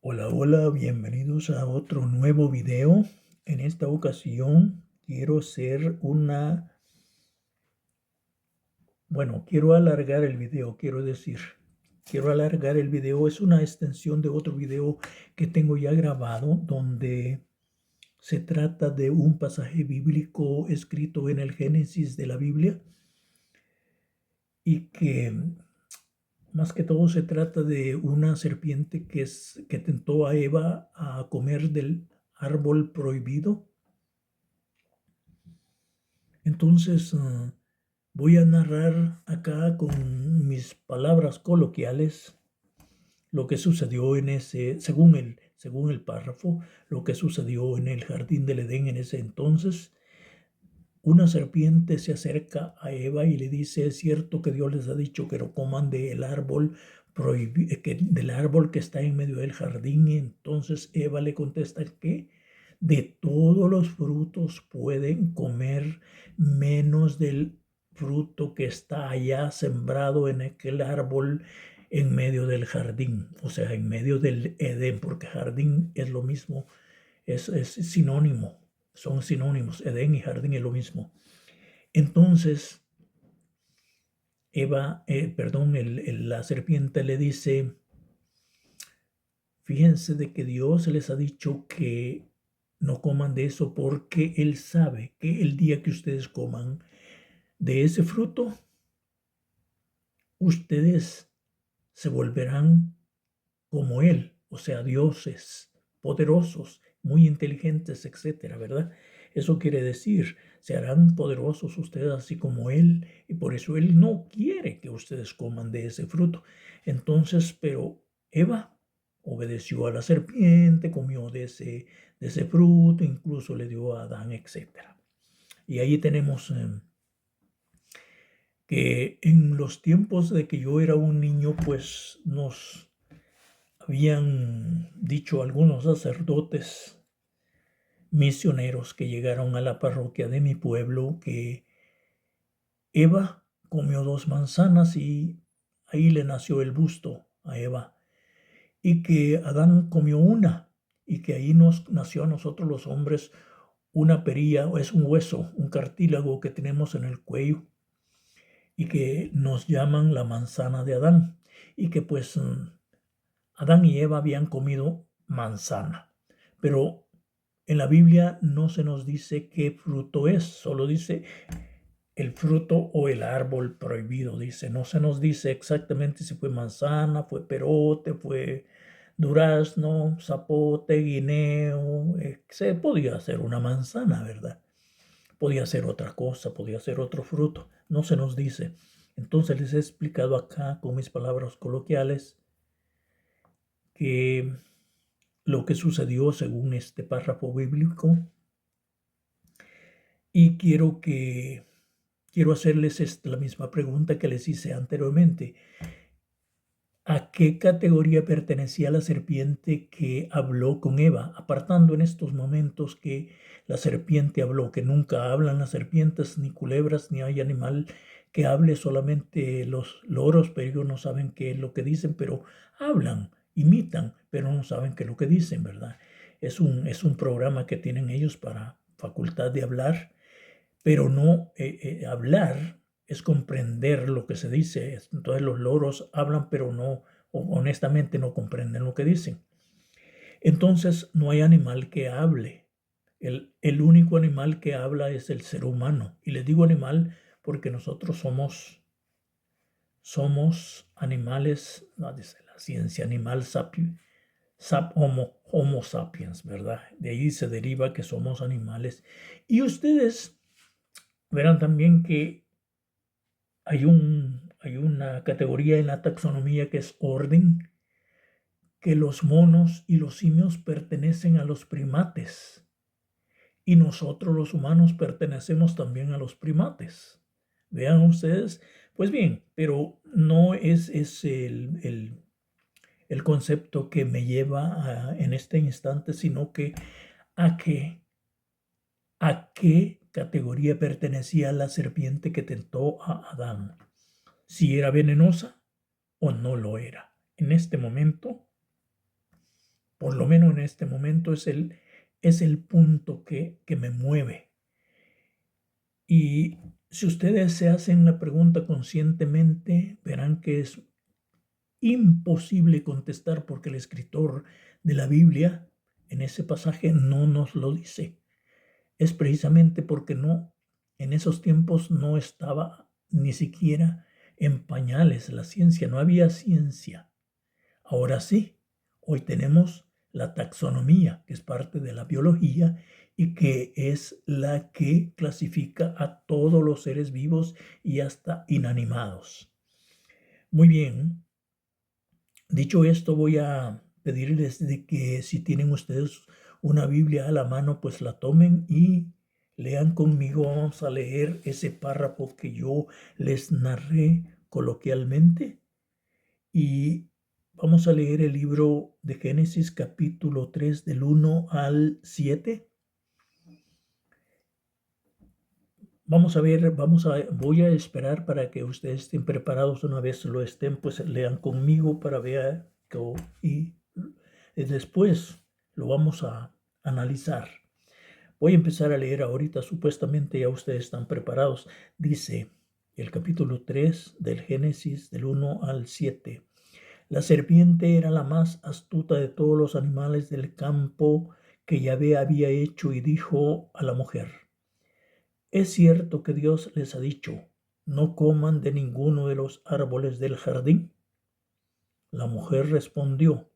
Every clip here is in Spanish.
Hola, hola, bienvenidos a otro nuevo video. En esta ocasión quiero hacer quiero alargar el video, quiero alargar el video. Es una extensión de otro video que tengo ya grabado, donde se trata de un pasaje bíblico escrito en el Génesis de la Biblia y que más que todo se trata de una serpiente que tentó a Eva a comer del árbol prohibido. Entonces, voy a narrar acá con mis palabras coloquiales lo que sucedió según el párrafo, lo que sucedió en el jardín del Edén en ese entonces. Una serpiente se acerca a Eva y le dice: ¿es cierto que Dios les ha dicho que no coman del árbol del árbol que está en medio del jardín? Y entonces Eva le contesta que de todos los frutos pueden comer, menos del fruto que está allá sembrado en aquel árbol en medio del jardín, o sea, en medio del Edén, porque jardín es lo mismo, es sinónimo, son sinónimos. Edén y jardín es lo mismo. Entonces, la serpiente le dice: fíjense de que Dios les ha dicho que no coman de eso, porque Él sabe que el día que ustedes coman de ese fruto, ustedes se volverán como Él, o sea, dioses poderosos, muy inteligentes, etcétera, ¿verdad? Eso quiere decir, se harán poderosos ustedes así como Él, y por eso Él no quiere que ustedes coman de ese fruto. Entonces, pero Eva obedeció a la serpiente, comió de ese fruto, incluso le dio a Adán, etcétera. Y ahí tenemos que en los tiempos de que yo era un niño, pues nos habían dicho algunos sacerdotes misioneros que llegaron a la parroquia de mi pueblo que Eva comió 2 manzanas y ahí le nació el busto a Eva, y que Adán comió una y que ahí nos nació a nosotros los hombres una perilla, o es un hueso, un cartílago que tenemos en el cuello, y que nos llaman la manzana de Adán, y que pues Adán y Eva habían comido manzana. Pero en la Biblia no se nos dice qué fruto es, solo dice el fruto o el árbol prohibido, dice. No se nos dice exactamente si fue manzana, fue perote, fue durazno, zapote, guineo. Se podía ser una manzana, ¿verdad? Podía ser otra cosa, podía ser otro fruto. No se nos dice. Entonces les he explicado acá con mis palabras coloquiales que lo que sucedió según este párrafo bíblico, y quiero hacerles la misma pregunta que les hice anteriormente. ¿A qué categoría pertenecía la serpiente que habló con Eva? Apartando en estos momentos que la serpiente habló, que nunca hablan las serpientes, ni culebras, ni hay animal que hable, solamente los loros, pero ellos no saben qué es lo que dicen, pero hablan, imitan, pero no saben qué es lo que dicen, ¿verdad? Es un programa que tienen ellos para facultad de hablar, pero no hablar es comprender lo que se dice. Entonces los loros hablan, pero no, honestamente no comprenden lo que dicen. Entonces no hay animal que hable. El único animal que habla es el ser humano. Y les digo animal porque nosotros somos animales, no dice la ciencia, animal homo sapiens, ¿verdad? De ahí se deriva que somos animales. Y ustedes verán también que hay una categoría en la taxonomía que es orden, que los monos y los simios pertenecen a los primates y nosotros los humanos pertenecemos también a los primates. Vean ustedes, pues bien, pero no es el concepto que me lleva en este instante, sino que a qué categoría pertenecía la serpiente que tentó a Adán. Si era venenosa o no lo era. En este momento Por lo menos en este momento es el punto que me mueve. Y si ustedes se hacen la pregunta conscientemente, verán que es imposible contestar porque el escritor de la Biblia en ese pasaje no nos lo dice. Es precisamente porque en esos tiempos no estaba ni siquiera en pañales la ciencia, no había ciencia. Ahora sí, hoy tenemos la taxonomía, que es parte de la biología y que es la que clasifica a todos los seres vivos y hasta inanimados. Muy bien, dicho esto, voy a pedirles de que si tienen ustedes una Biblia a la mano, pues la tomen y lean conmigo. Vamos a leer ese párrafo que yo les narré coloquialmente y vamos a leer el libro de Génesis capítulo 3 del 1 al 7. Vamos a ver, voy a esperar para que ustedes estén preparados. Una vez lo estén, pues lean conmigo para ver y después lo vamos a analizar. Voy a empezar a leer ahorita, supuestamente ya ustedes están preparados. Dice el capítulo 3 del Génesis del 1 al 7. La serpiente era la más astuta de todos los animales del campo que Yahvé había hecho y dijo a la mujer: ¿Es cierto que Dios les ha dicho, no coman de ninguno de los árboles del jardín? La mujer respondió: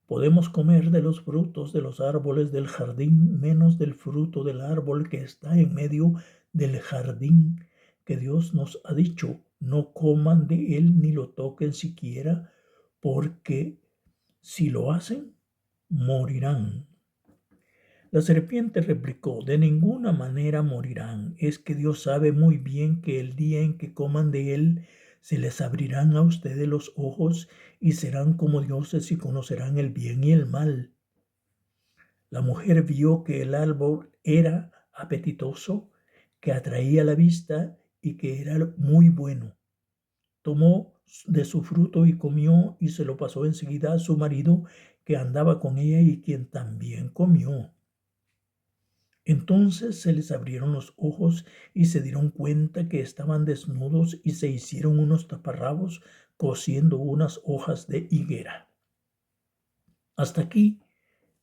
Podemos comer de los frutos de los árboles del jardín, menos del fruto del árbol que está en medio del jardín, que Dios nos ha dicho, no coman de él ni lo toquen siquiera, porque si lo hacen, morirán. La serpiente replicó: De ninguna manera morirán. Es que Dios sabe muy bien que el día en que coman de él, se les abrirán a ustedes los ojos y serán como dioses y conocerán el bien y el mal. La mujer vio que el árbol era apetitoso, que atraía la vista y que era muy bueno. Tomó de su fruto y comió y se lo pasó enseguida a su marido que andaba con ella y quien también comió. Entonces se les abrieron los ojos y se dieron cuenta que estaban desnudos y se hicieron unos taparrabos cosiendo unas hojas de higuera. Hasta aquí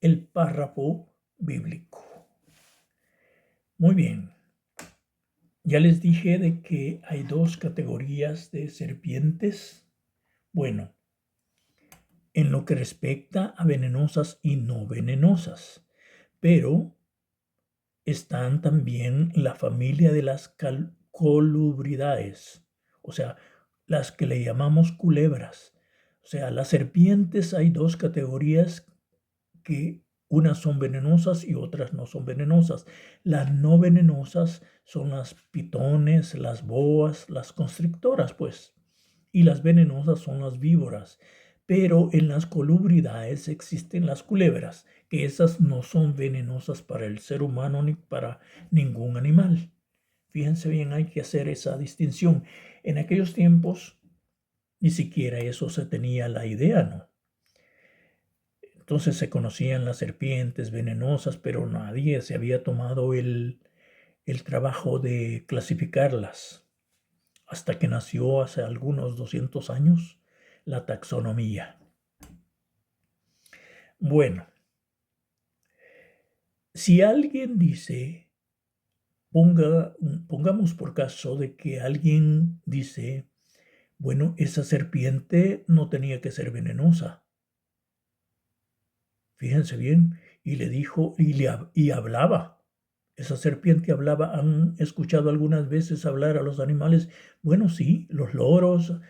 el párrafo bíblico. Muy bien. Ya les dije de que hay dos categorías de serpientes. Bueno, en lo que respecta a venenosas y no venenosas, pero están también la familia de las colubridades, o sea, las que le llamamos culebras. O sea, las serpientes hay dos categorías que unas son venenosas y otras no son venenosas. Las no venenosas son las pitones, las boas, las constrictoras, pues. Y las venenosas son las víboras. Pero en las colubridades existen las culebras, que esas no son venenosas para el ser humano ni para ningún animal. Fíjense bien, hay que hacer esa distinción. En aquellos tiempos ni siquiera eso se tenía la idea, ¿no? Entonces se conocían las serpientes venenosas, pero nadie se había tomado el trabajo de clasificarlas hasta que nació hace algunos 200 años la taxonomía. Bueno, si alguien dice, pongamos por caso de que alguien dice, bueno, esa serpiente no tenía que ser venenosa. Fíjense bien, y le dijo, y hablaba. Esa serpiente hablaba. ¿Han escuchado algunas veces hablar a los animales? Bueno, sí, los loros.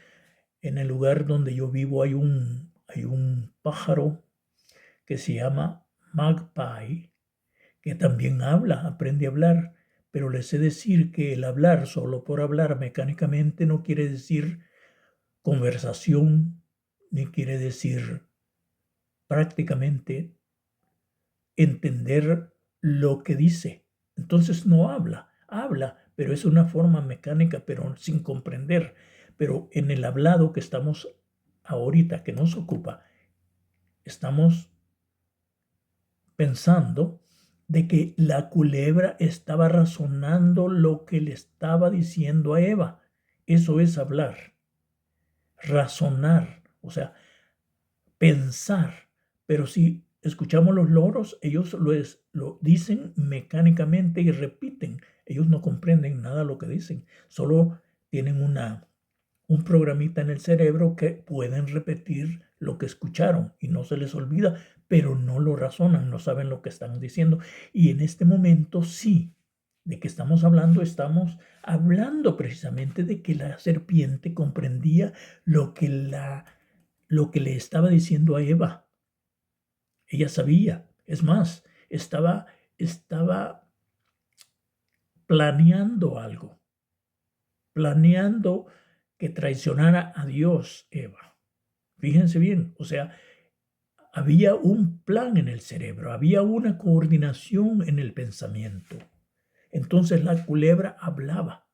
En el lugar donde yo vivo hay un pájaro que se llama magpie, que también habla, aprende a hablar. Pero les sé decir que el hablar solo por hablar mecánicamente no quiere decir conversación, ni quiere decir prácticamente entender lo que dice. Entonces no habla, pero es una forma mecánica, pero sin comprender. Pero en el hablado que estamos ahorita, que nos ocupa, estamos pensando de que la culebra estaba razonando lo que le estaba diciendo a Eva. Eso es hablar, razonar, o sea, pensar. Pero si escuchamos los loros, ellos lo dicen mecánicamente y repiten. Ellos no comprenden nada de lo que dicen, solo tienen un programita en el cerebro que pueden repetir lo que escucharon y no se les olvida, pero no lo razonan, no saben lo que están diciendo. Y en este momento sí, de que estamos hablando precisamente de que la serpiente comprendía lo que lo que le estaba diciendo a Eva. Ella sabía, es más, estaba planeando algo, planeando que traicionara a Dios, Eva. Fíjense bien, o sea, había un plan en el cerebro, había una coordinación en el pensamiento. Entonces la culebra hablaba,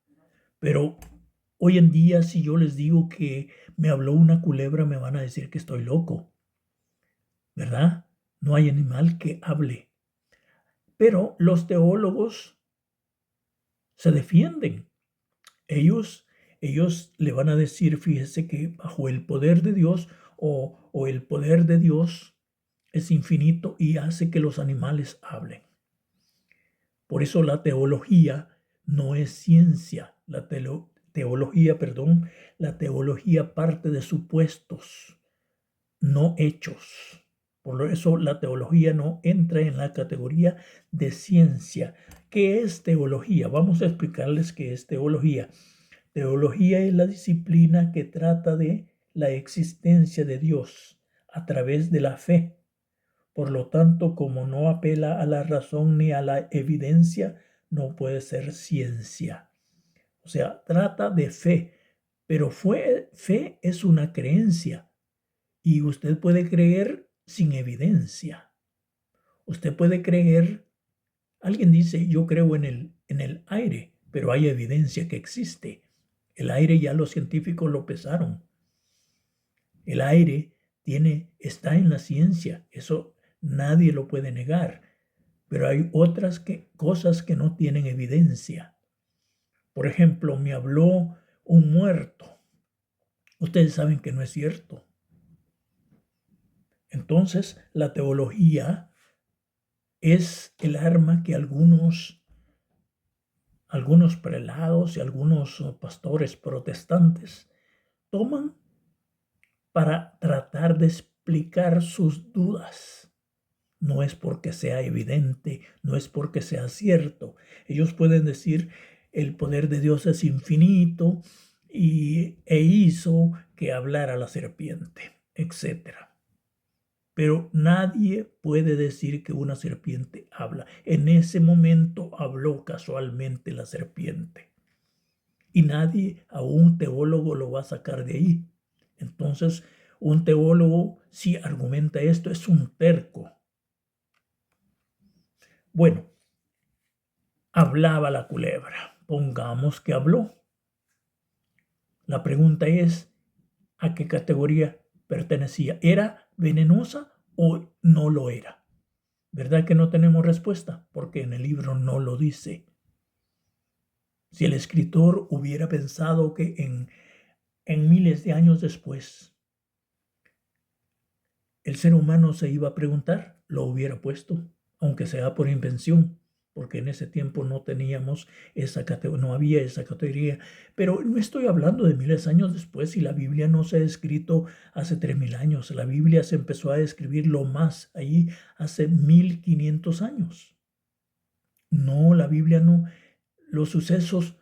pero hoy en día si yo les digo que me habló una culebra, me van a decir que estoy loco, ¿verdad? No hay animal que hable. Pero los teólogos se defienden. Ellos le van a decir, fíjese que bajo el poder de Dios o el poder de Dios es infinito y hace que los animales hablen. Por eso la teología no es ciencia. La teología parte de supuestos, no hechos. Por eso la teología no entra en la categoría de ciencia. ¿Qué es teología? Vamos a explicarles qué es teología. Teología es la disciplina que trata de la existencia de Dios a través de la fe. Por lo tanto, como no apela a la razón ni a la evidencia, no puede ser ciencia. O sea, trata de fe, pero fe es una creencia y usted puede creer sin evidencia. Usted puede creer, alguien dice, yo creo en el aire, pero hay evidencia que existe. El aire ya los científicos lo pesaron. El aire está en la ciencia, eso nadie lo puede negar, pero hay otras cosas que no tienen evidencia. Por ejemplo, me habló un muerto. Ustedes saben que no es cierto. Entonces, la teología es el arma que algunos prelados y algunos pastores protestantes toman para tratar de explicar sus dudas. No es porque sea evidente, no es porque sea cierto. Ellos pueden decir, el poder de Dios es infinito e hizo que hablara la serpiente, etc. Pero nadie puede decir que una serpiente habla. En ese momento habló casualmente la serpiente. Y nadie, a un teólogo, lo va a sacar de ahí. Entonces, un teólogo, si argumenta esto, es un terco. Bueno, hablaba la culebra. Pongamos que habló. La pregunta es, ¿a qué categoría pertenecía? ¿Era venenosa o no lo era? ¿Verdad que no tenemos respuesta? Porque en el libro no lo dice. Si el escritor hubiera pensado que en miles de años después el ser humano se iba a preguntar, lo hubiera puesto, aunque sea por invención, porque en ese tiempo no teníamos esa categoría, no había esa categoría. Pero no estoy hablando de miles de años después y la Biblia no se ha escrito hace 3000 años. La Biblia se empezó a escribir lo más ahí hace 1500 años. No, la Biblia no. Los sucesos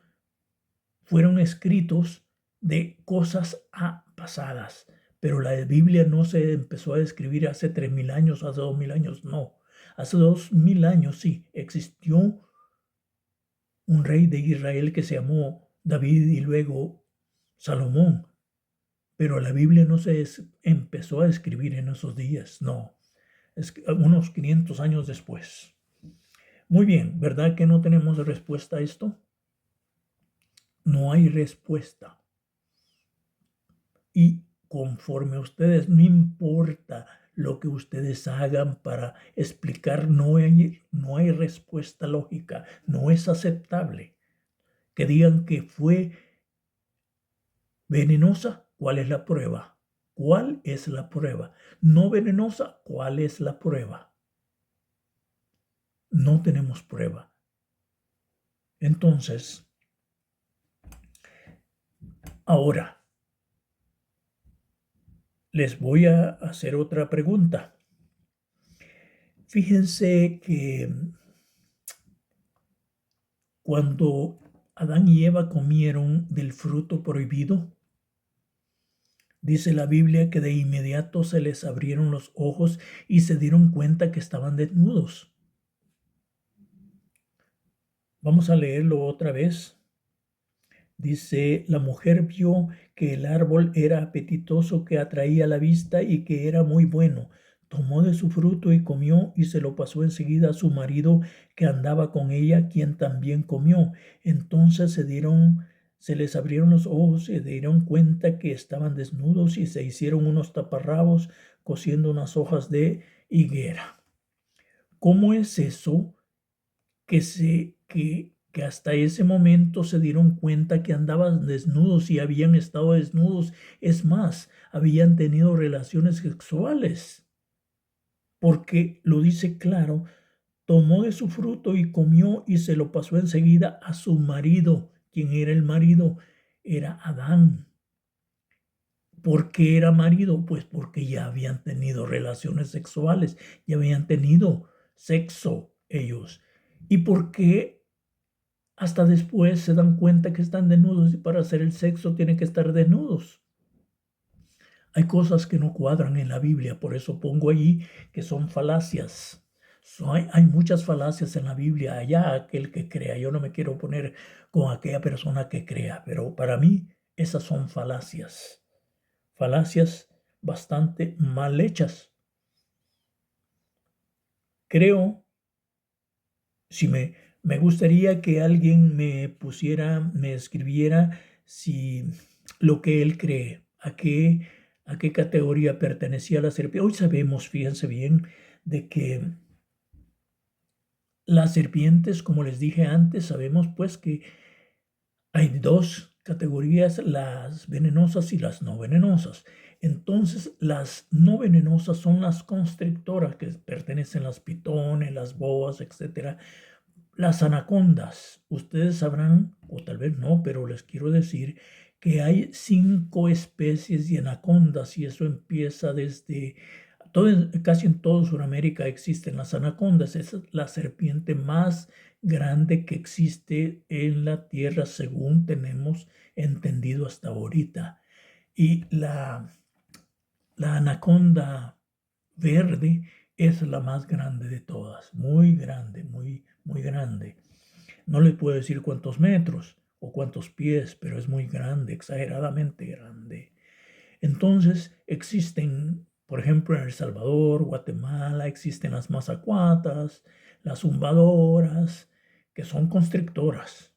fueron escritos de cosas pasadas, pero la Biblia no se empezó a escribir hace 3000 años, hace 2000 años, no. Hace 2000 años sí, existió un rey de Israel que se llamó David y luego Salomón, pero la Biblia no se empezó a escribir en esos días, no, es unos 500 años después. Muy bien, ¿verdad que no tenemos respuesta a esto? No hay respuesta. Y conforme a ustedes, no importa lo que ustedes hagan para explicar, no hay respuesta lógica, no es aceptable. Que digan que fue venenosa, ¿cuál es la prueba? ¿Cuál es la prueba? No venenosa, ¿cuál es la prueba? No tenemos prueba. Entonces, ahora les voy a hacer otra pregunta. Fíjense que cuando Adán y Eva comieron del fruto prohibido, dice la Biblia que de inmediato se les abrieron los ojos y se dieron cuenta que estaban desnudos. Vamos a leerlo otra vez. Dice, la mujer vio que el árbol era apetitoso, que atraía la vista y que era muy bueno. Tomó de su fruto y comió, y se lo pasó enseguida a su marido que andaba con ella, quien también comió. Entonces se les abrieron los ojos y se dieron cuenta que estaban desnudos y se hicieron unos taparrabos cosiendo unas hojas de higuera. ¿Cómo es eso que hasta ese momento se dieron cuenta que andaban desnudos y habían estado desnudos? Es más, habían tenido relaciones sexuales, porque lo dice claro, tomó de su fruto y comió y se lo pasó enseguida a su marido. ¿Quién era el marido? Era Adán. ¿Por qué era marido? Pues porque ya habían tenido relaciones sexuales, ya habían tenido sexo ellos. ¿Y por qué hasta después se dan cuenta que están desnudos y para hacer el sexo tienen que estar desnudos? Hay cosas que no cuadran en la Biblia, por eso pongo allí que son falacias. Hay muchas falacias en la Biblia. Allá aquel que crea, yo no me quiero poner con aquella persona que crea, pero para mí esas son falacias. Falacias bastante mal hechas. Creo, si me gustaría que alguien me escribiera si lo que él cree, a qué categoría pertenecía la serpiente. Hoy sabemos, fíjense bien, de que las serpientes, como les dije antes, sabemos pues que hay dos categorías, las venenosas y las no venenosas. Entonces, las no venenosas son las constrictoras, que pertenecen a las pitones, las boas, etcétera. Las anacondas, ustedes sabrán, o tal vez no, pero les quiero decir que hay 5 especies de anacondas y eso empieza desde casi en toda Sudamérica existen las anacondas. Es la serpiente más grande que existe en la tierra, según tenemos entendido hasta ahorita. Y la anaconda verde es la más grande de todas, muy grande, muy, muy grande. No les puedo decir cuántos metros o cuántos pies, pero es muy grande, exageradamente grande. Entonces existen, por ejemplo, en El Salvador, Guatemala, existen las mazacuatas, las zumbadoras, que son constrictoras.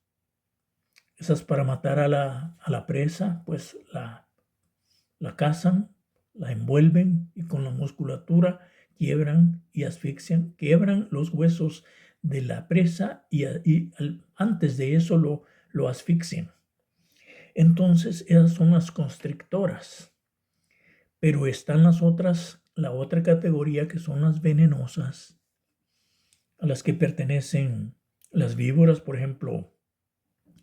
Esas para matar a la presa, pues la cazan, la envuelven y con la musculatura quiebran y asfixian, quiebran los huesos de la presa y antes de eso lo asfixian. Entonces esas son las constrictoras. Pero están la otra categoría que son las venenosas, a las que pertenecen las víboras, por ejemplo,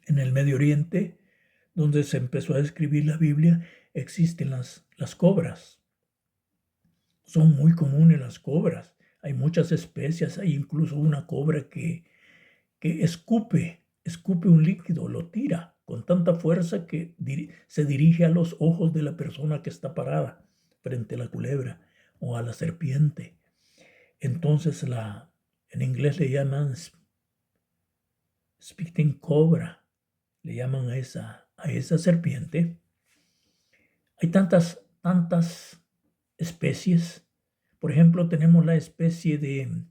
en el Medio Oriente, donde se empezó a escribir la Biblia, existen las cobras. Son muy comunes las cobras. Hay muchas especies, hay incluso una cobra que escupe un líquido, lo tira con tanta fuerza que se dirige a los ojos de la persona que está parada frente a la culebra o a la serpiente. Entonces en inglés le llaman spitting cobra, le llaman a esa serpiente. Hay tantas especies. Por ejemplo, tenemos la especie de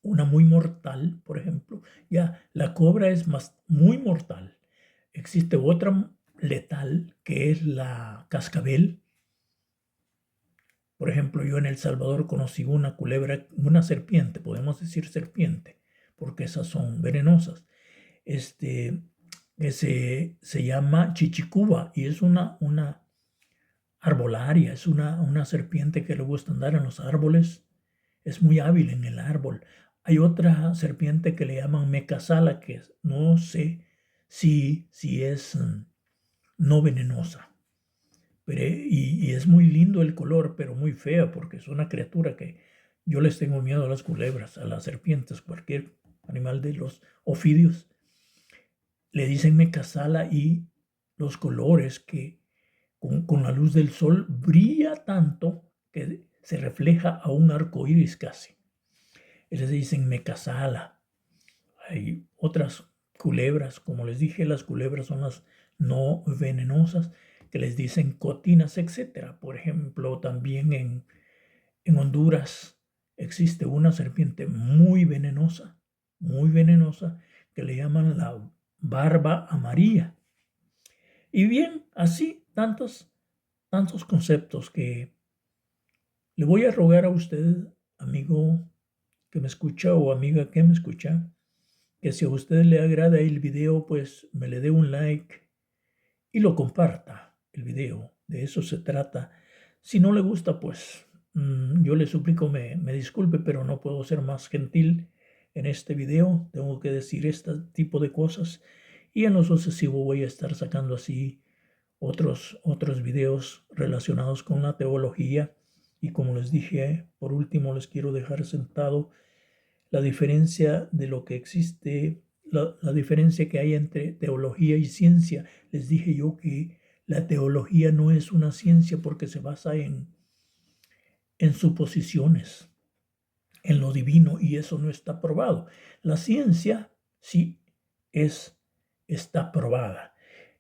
una muy mortal, por ejemplo. Ya, la cobra es muy mortal. Existe otra letal que es la cascabel. Por ejemplo, yo en El Salvador conocí una culebra, una serpiente, podemos decir serpiente, porque esas son venenosas, que se llama chichicuba y es una arbolaria, es una serpiente que le gusta andar en los árboles, es muy hábil en el árbol. Hay otra serpiente que le llaman mecasala, que no sé si es no venenosa. Y es muy lindo el color, pero muy fea, porque es una criatura que yo les tengo miedo a las culebras, a las serpientes, cualquier animal de los ofidios. Le dicen mecasala y los colores que con la luz del sol brilla tanto que se refleja a un arco iris casi. Les dicen mecasala. Hay otras culebras, como les dije, las culebras son las no venenosas, que les dicen cotinas, etc. Por ejemplo, también en Honduras existe una serpiente muy venenosa, que le llaman la barba amarilla. Y bien, así tantos conceptos que le voy a rogar a usted, amigo que me escucha o amiga que me escucha, que si a usted le agrada el video, pues me le dé un like y lo comparta el video. De eso se trata. Si no le gusta, pues yo le suplico me disculpe, pero no puedo ser más gentil en este video. Tengo que decir este tipo de cosas y en lo sucesivo voy a estar sacando así otros videos relacionados con la teología. Y como les dije, por último les quiero dejar sentado la diferencia de lo que existe, la diferencia que hay entre teología y ciencia. Les dije yo que la teología no es una ciencia porque se basa en suposiciones, en lo divino, y eso no está probado. La ciencia sí está probada.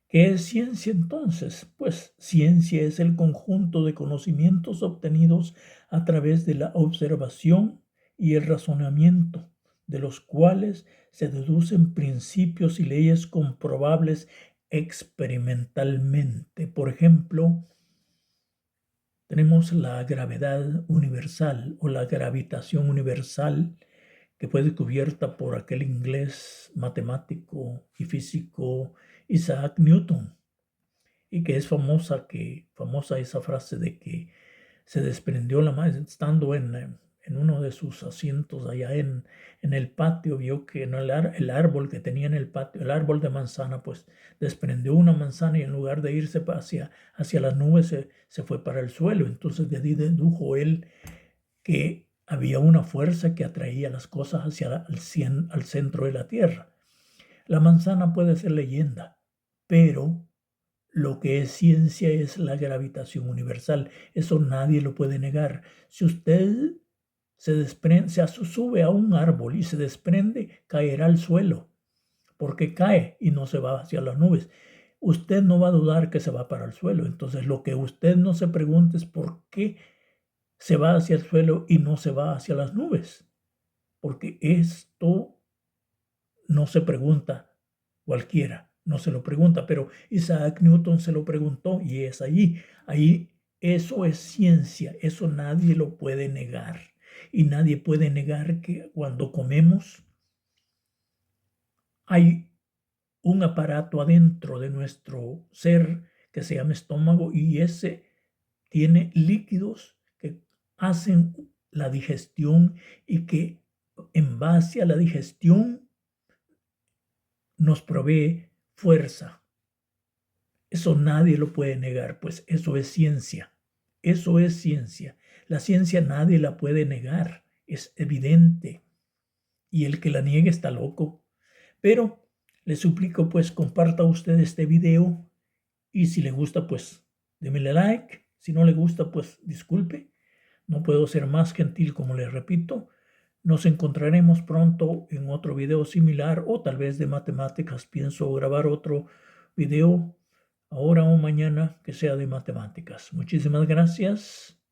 ¿Qué es ciencia entonces? Pues ciencia es el conjunto de conocimientos obtenidos a través de la observación y el razonamiento, de los cuales se deducen principios y leyes comprobables experimentalmente. Por ejemplo, tenemos la gravedad universal o la gravitación universal, que fue descubierta por aquel inglés matemático y físico Isaac Newton, y que es famosa esa frase de que se desprendió estando en uno de sus asientos allá en el patio, vio que en el árbol que tenía en el patio, el árbol de manzana, pues desprendió una manzana y en lugar de irse hacia las nubes se fue para el suelo. Entonces de ahí dedujo él que había una fuerza que atraía las cosas al centro de la tierra. La manzana puede ser leyenda, pero lo que es ciencia es la gravitación universal. Eso nadie lo puede negar. Si usted se sube a un árbol y se desprende, caerá al suelo, porque cae y no se va hacia las nubes. Usted no va a dudar que se va para el suelo. Entonces, lo que usted no se pregunte es por qué se va hacia el suelo y no se va hacia las nubes, porque esto no se pregunta cualquiera, no se lo pregunta, pero Isaac Newton se lo preguntó y es ahí, eso es ciencia, eso nadie lo puede negar. Y nadie puede negar que cuando comemos hay un aparato adentro de nuestro ser que se llama estómago y ese tiene líquidos que hacen la digestión y que en base a la digestión nos provee fuerza. Eso nadie lo puede negar, pues eso es ciencia. Eso es ciencia. La ciencia nadie la puede negar, es evidente. Y el que la niegue está loco. Pero le suplico, pues, comparta usted este video y si le gusta, pues, démele like. Si no le gusta, pues, disculpe. No puedo ser más gentil, como les repito. Nos encontraremos pronto en otro video similar o tal vez de matemáticas. Pienso grabar otro video ahora o mañana que sea de matemáticas. Muchísimas gracias.